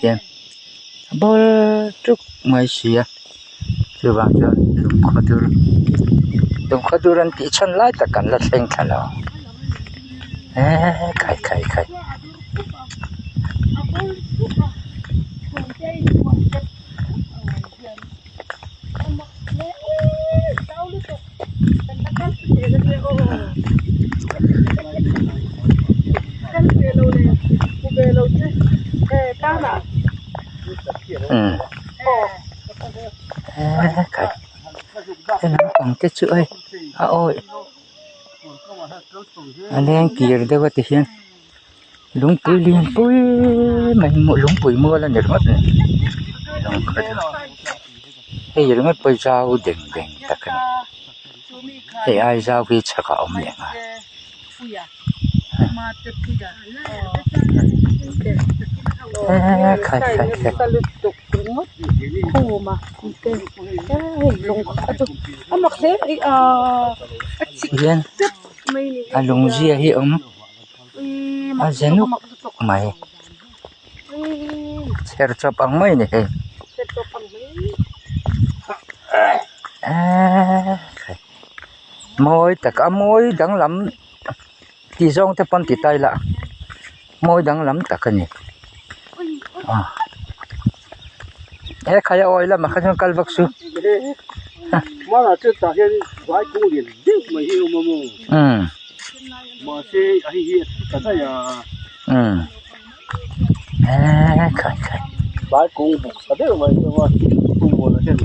Yên bố trúc mấy xìa chưa bằng cho đúng khó đưa tí chân lại ta cần là xanh thả nào khai khai cái nó còn cái chữ ấy ôi anh em kia đây có tiền lúng bụi liền bụi mình một lúng bụi mưa là nhật mất này bây giờ nó mất bây giờ đỉnh tất cả thì ai giao cái chắc ông nhỉ khai yên lùng gì ấy ông dân lúc mày ser cho bằng mấy này môi tất cả môi đắng lắm thì dòng theo con thì tay lạ môi đắng lắm tất cả này khai oi là mà khai trong calvac su mà là chưa ta hiện vài cô liền biết mà hiểu mà mù mà sẽ ai hiểu cái này khai vài cô cái đấy mà cùng một là trên